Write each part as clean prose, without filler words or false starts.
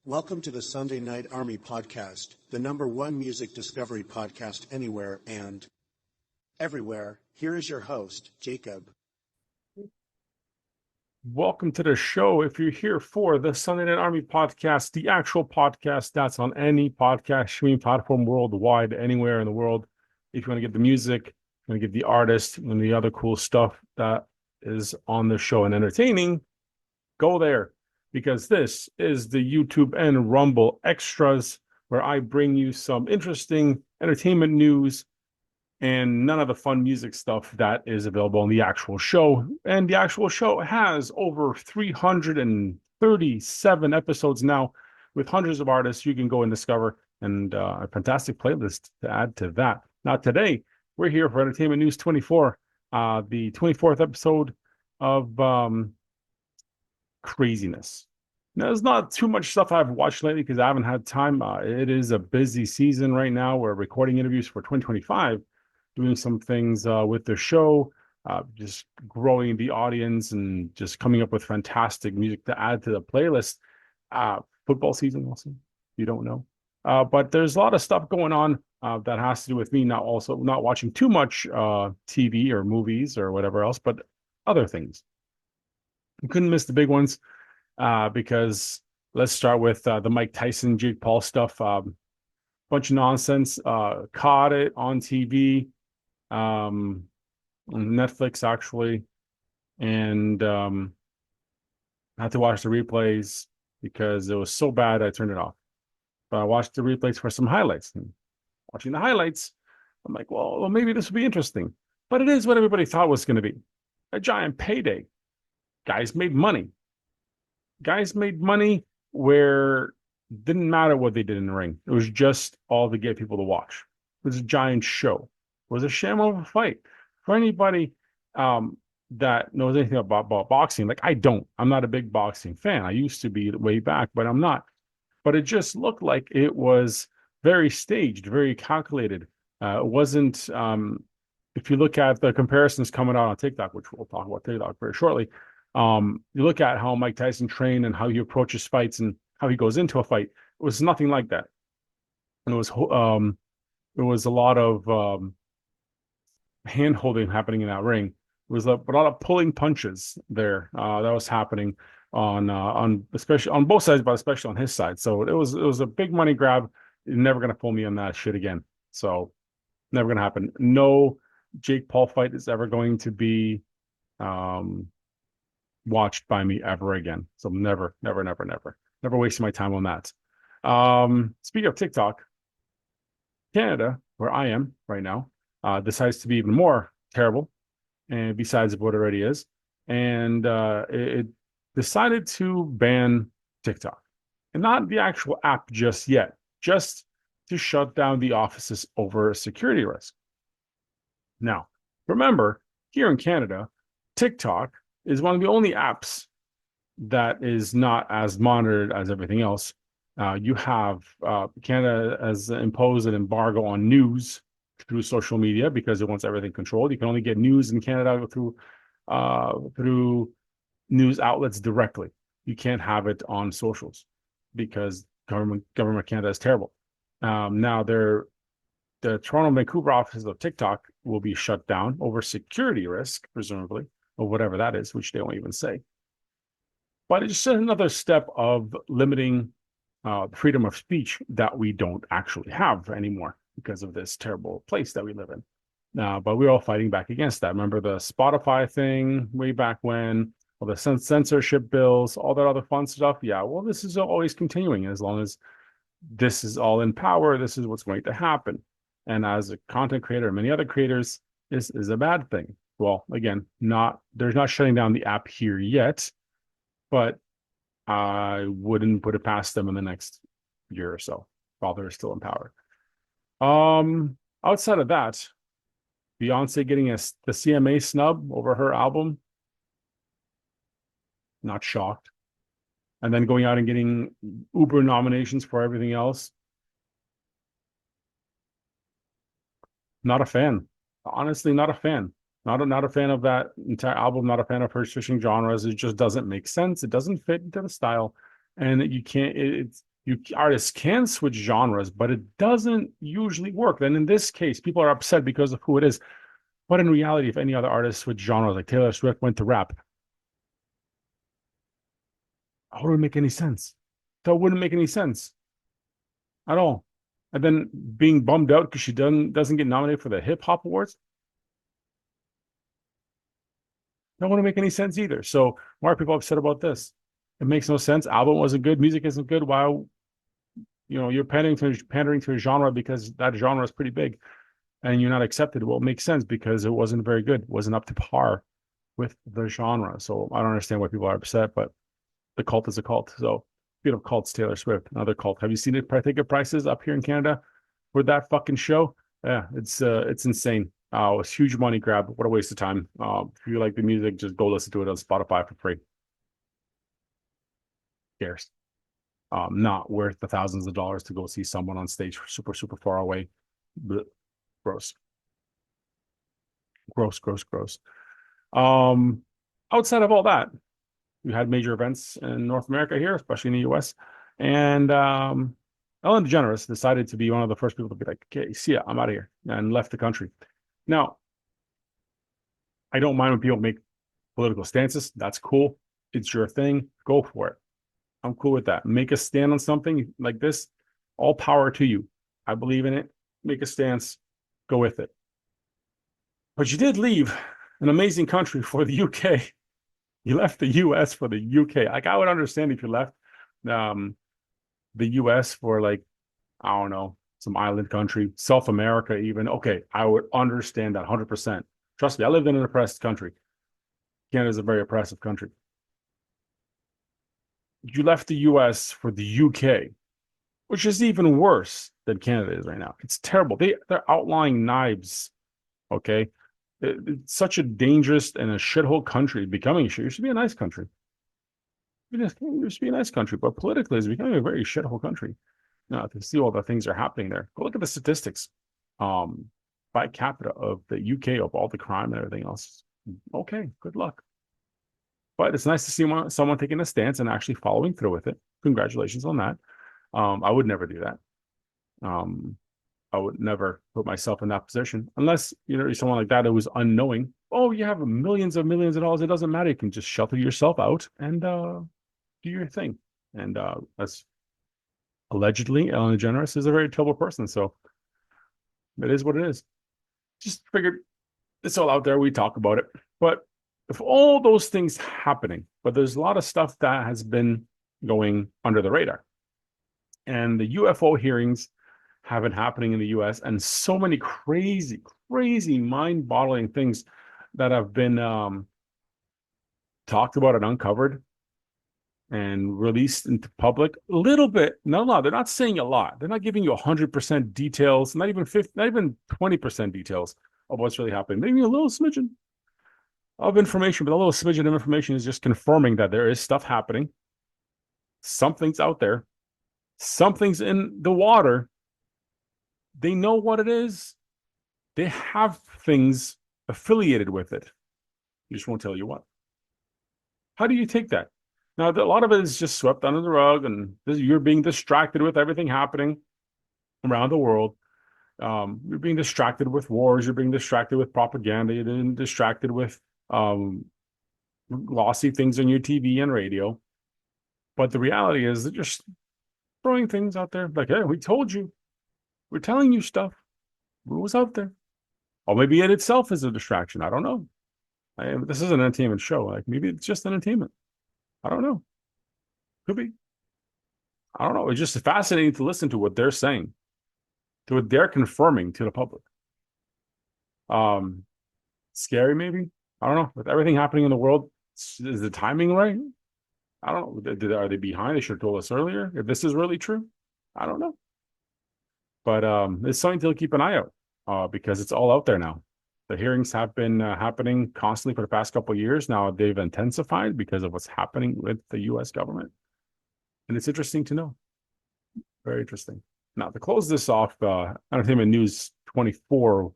Welcome to the Sunday Night Army podcast, the #1 music discovery podcast anywhere and everywhere. Here is your host, Jacob. Welcome to the show. If you're here for the Sunday Night Army podcast, the actual podcast that's on any podcast streaming platform worldwide, anywhere in the world, if you want to get the music, you want to get the artist, and the other cool stuff that is on the show and entertaining, go there. Because this is the YouTube and Rumble extras, where I bring you some interesting entertainment news and none of the fun music stuff that is available on the actual show. And the actual show has over 337 episodes now with hundreds of artists you can go and discover, and a fantastic playlist to add to that. Now, today, we're here for Entertainment News 24, the 24th episode of craziness. Now, there's not too much stuff I've watched lately because I haven't had time. It is a busy season right now. We're recording interviews for 2025, doing some things with the show, just growing the audience and just coming up with fantastic music to add to the playlist. Football season also, you don't know. But there's a lot of stuff going on that has to do with me not watching too much TV or movies or whatever else, but other things. You couldn't miss the big ones because let's start with the Mike Tyson, Jake Paul stuff. Bunch of nonsense. Caught it on TV, on Netflix actually, and had to watch the replays because it was so bad I turned it off. But I watched the replays for some highlights. And watching the highlights, I'm like, well, maybe this will be interesting. But it is what everybody thought it was going to be. A giant payday. Guys made money. Guys made money where it didn't matter what they did in the ring. It was just all to get people to watch. It was a giant show. It was a sham of a fight. For anybody that knows anything about boxing, like I don't. I'm not a big boxing fan. I used to be way back, but I'm not. But it just looked like it was very staged, very calculated. It wasn't, if you look at the comparisons coming out on TikTok, which we'll talk about TikTok very shortly, you look at how Mike Tyson trained and how he approaches fights and how he goes into a fight. It was nothing like that. And it was a lot of hand holding happening in that ring. It was a lot of pulling punches there that was happening on especially on both sides, but especially on his side. So it was a big money grab. You're never gonna pull me on that shit again. So never gonna happen. No Jake Paul fight is ever going to be watched by me ever again. So never wasting my time on that. Speaking of TikTok, Canada, where I am right now, decides to be even more terrible, and besides what it already is, and it decided to ban TikTok, and not the actual app just yet, just to shut down the offices over a security risk. Now, remember, here in Canada, TikTok is one of the only apps that is not as monitored as everything else. You have Canada has imposed an embargo on news through social media because it wants everything controlled. You can only get news in Canada through news outlets directly. You can't have it on socials because government Canada is terrible. Now the Toronto and Vancouver offices of TikTok will be shut down over security risk, presumably, or whatever that is, which they won't even say. But it's just another step of limiting freedom of speech that we don't actually have anymore because of this terrible place that we live in. But we're all fighting back against that. Remember the Spotify thing way back when, all the censorship bills, all that other fun stuff? Yeah, well, this is always continuing as long as this is all in power. This is what's going to happen. And as a content creator and many other creators, this is a bad thing. Well, again, they're not shutting down the app here yet, but I wouldn't put it past them in the next year or so while they're still in power. Outside of that, Beyonce getting the CMA snub over her album, not shocked. And then going out and getting Uber nominations for everything else. Not a fan. Honestly, not a fan. Not a fan of that entire album, not a fan of her switching genres. It just doesn't make sense. It doesn't fit into the style. And you can't, Artists can switch genres, but it doesn't usually work. And in this case, people are upset because of who it is. But in reality, if any other artist switched genres, like Taylor Swift went to rap, how would it make any sense? That wouldn't make any sense at all. And then being bummed out because she doesn't get nominated for the hip hop awards, that wouldn't make any sense either. So why are people upset about this? It makes no sense. Album wasn't good, music isn't good. Why, you're pandering to a genre because that genre is pretty big and you're not accepted. Well, it makes sense because it wasn't very good, it wasn't up to par with the genre. So I don't understand why people are upset, but the cult is a cult. So speaking of cults, Taylor Swift, another cult. Have you seen the ticket prices up here in Canada for that fucking show? Yeah, it's insane. It's huge money grab. What a waste of time. If you like the music, just go listen to it on Spotify for free. Cares. Not worth the thousands of dollars to go see someone on stage super, super far away. Blech. Gross. Gross, gross, gross. Outside of all that, we had major events in North America here, especially in the US. And Ellen DeGeneres decided to be one of the first people to be like, okay, see ya, I'm out of here, and left the country. Now, I don't mind when people make political stances. That's cool. It's your thing. Go for it. I'm cool with that. Make a stand on something like this. All power to you. I believe in it. Make a stance. Go with it. But you did leave an amazing country for the UK. You left the US for the UK. Like, I would understand if you left the US for, like, I don't know, some island country, South America even. Okay, I would understand that 100%. Trust me, I lived in an oppressed country. Canada is a very oppressive country. You left the US for the UK, which is even worse than Canada is right now. It's terrible. They're outlawing knives. Okay. It's such a dangerous and a shithole country becoming. It used to be a nice country. It used to be a nice country, but politically it's becoming a very shithole country. Now, to see all the things that are happening there. Go look at the statistics by capita of the UK, of all the crime and everything else. Okay, good luck. But it's nice to see someone taking a stance and actually following through with it. Congratulations on that. I would never do that. I would never put myself in that position unless you're someone like that who was unknowing. Oh, you have millions of dollars. It doesn't matter. You can just shelter yourself out and do your thing. And that's allegedly Ellen DeGeneres is a very terrible person. So it is what it is. Just figured it's all out there. We talk about it. But if all those things happening, but there's a lot of stuff that has been going under the radar. And the UFO hearings have been happening in the US, and so many crazy, mind-boggling things that have been talked about and uncovered and released into public. A little bit, not a lot. They're not saying a lot. They're not giving you 100% details, not even 20% details of what's really happening. Maybe a little smidgen of information, but a little smidgen of information is just confirming that there is stuff happening. Something's out there. Something's in the water. They know what it is. They have things affiliated with it. You just won't tell you what. How do you take that? Now, a lot of it is just swept under the rug, and you're being distracted with everything happening around the world. You're being distracted with wars. You're being distracted with propaganda. You're being distracted with glossy things on your TV and radio. But the reality is they're just throwing things out there like, hey, we told you. We're telling you stuff. What was out there? Or maybe it itself is a distraction. I don't know. This is an entertainment show. Like, maybe it's just entertainment. I don't know. Could be. I don't know. It's just fascinating to listen to what they're saying, to what they're confirming to the public. Scary, maybe. I don't know. With everything happening in the world, is the timing right? I don't know. Are they behind? They should have told us earlier. If this is really true, I don't know. But it's something to keep an eye out because it's all out there now. The hearings have been happening constantly for the past couple of years. Now they've intensified because of what's happening with the U.S. government. And it's interesting to know. Very interesting. Now, to close this off, Entertainment News 24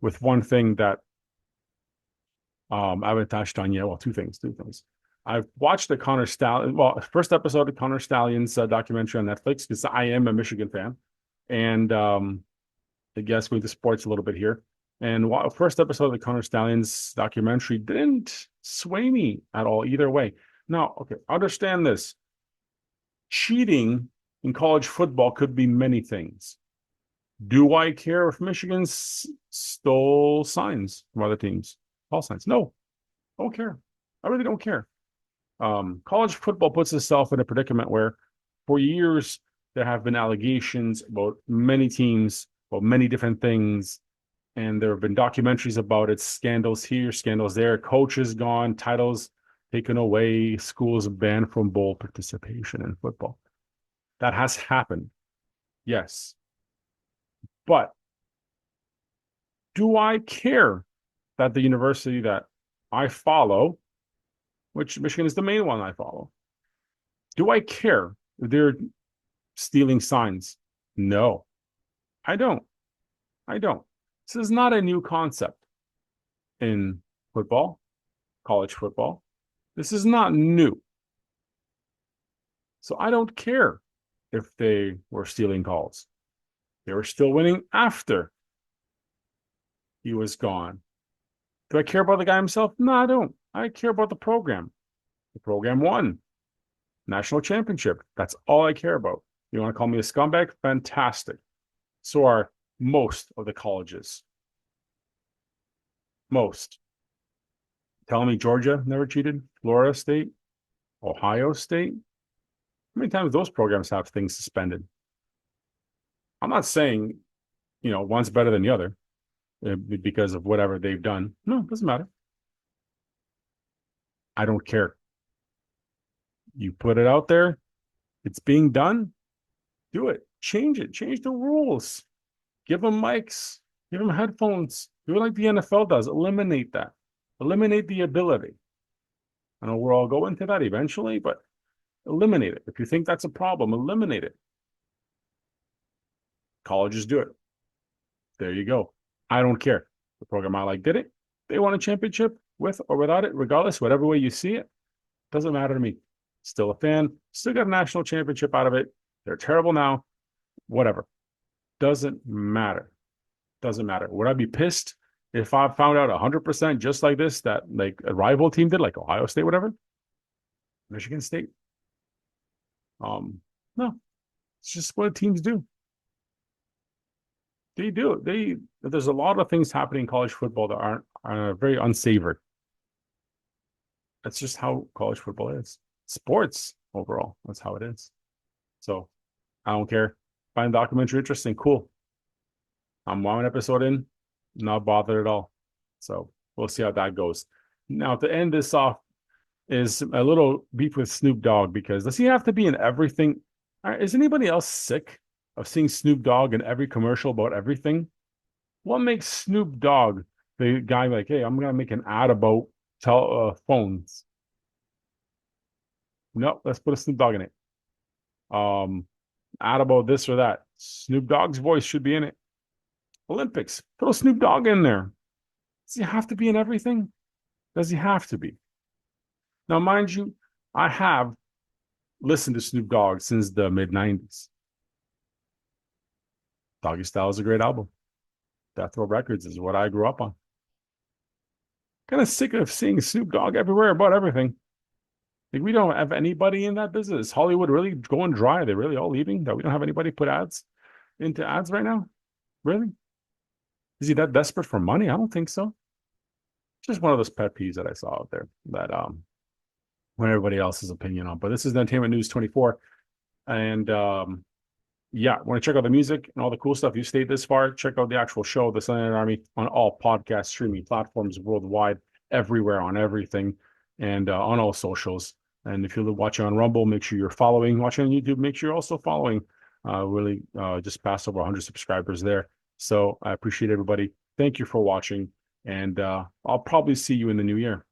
with one thing that I haven't touched on yet. Well, two things. I've watched the Connor Stallions, well, first episode of Connor Stallions documentary on Netflix because I am a Michigan fan, and I guess with the sports a little bit here. And first episode of the Connor Stallions documentary didn't sway me at all either way. Now, okay, understand this. Cheating in college football could be many things. Do I care if Michigan stole signs from other teams? Call signs? No, I don't care. I really don't care. College football puts itself in a predicament where for years there have been allegations about many teams, about many different things, and there have been documentaries about it, scandals here, scandals there, coaches gone, titles taken away, schools banned from bowl participation in football. That has happened, yes. But do I care that the university that I follow, which Michigan is the main one I follow, do I care if they're stealing signs? No, I don't. I don't. This is not a new concept in football, college football. This is not new. So I don't care if they were stealing calls. They were still winning after he was gone. Do I care about the guy himself? No, I don't. I care about the program. The program won. National championship. That's all I care about. You want to call me a scumbag? Fantastic. So are most of the colleges. Most. Telling me Georgia never cheated? Florida State? Ohio State? How many times those programs have things suspended? I'm not saying, one's better than the other because of whatever they've done. No, it doesn't matter. I don't care. You put it out there. It's being done. Do it. Change it. Change the rules. Give them mics. Give them headphones. Do it like the NFL does. Eliminate that. Eliminate the ability. I know we're all going to that eventually, but eliminate it. If you think that's a problem, eliminate it. Colleges do it. There you go. I don't care. The program I like did it. They won a championship with or without it, regardless, whatever way you see it. Doesn't matter to me. Still a fan. Still got a national championship out of it. They're terrible now. Whatever. Doesn't matter. Doesn't matter. Would I be pissed if I found out 100% just like this, that like a rival team did, like Ohio State, whatever? Michigan State? No. It's just what teams do. They do. There's a lot of things happening in college football that aren't very unsavory. That's just how college football is. Sports overall, that's how it is. So I don't care. Find the documentary interesting, cool. I'm 1 episode in, not bothered at all. So we'll see how that goes. Now, to end this off is a little beef with Snoop Dogg, because does he have to be in everything? Is anybody else sick of seeing Snoop Dogg in every commercial about everything? What makes Snoop Dogg the guy like, hey, I'm going to make an ad about phones? No, let's put a Snoop Dogg in it. Ad about this or that. Snoop Dogg's voice should be in it. Olympics, throw Snoop Dogg in there. Does he have to be in everything? Does he have to be? Now, mind you, I have listened to Snoop Dogg since the mid-90s. Doggy Style is a great album. Death Row Records is what I grew up on. Kind of sick of seeing Snoop Dogg everywhere about everything. Like, we don't have anybody in that business. Hollywood really going dry. They're really all leaving, that we don't have anybody put ads into ads right now? Really? Is he that desperate for money? I don't think so. Just one of those pet peeves that I saw out there that when everybody else's opinion on. But this is the Entertainment News 24. And yeah, want to check out the music and all the cool stuff. You stayed this far, check out the actual show, The Sunday Night Army, on all podcast streaming platforms worldwide, everywhere, on everything, and on all socials. And if you're watching on Rumble, make sure you're following. Watching on YouTube, make sure you're also following. Really just passed over 100 subscribers there. So I appreciate everybody. Thank you for watching. And I'll probably see you in the new year.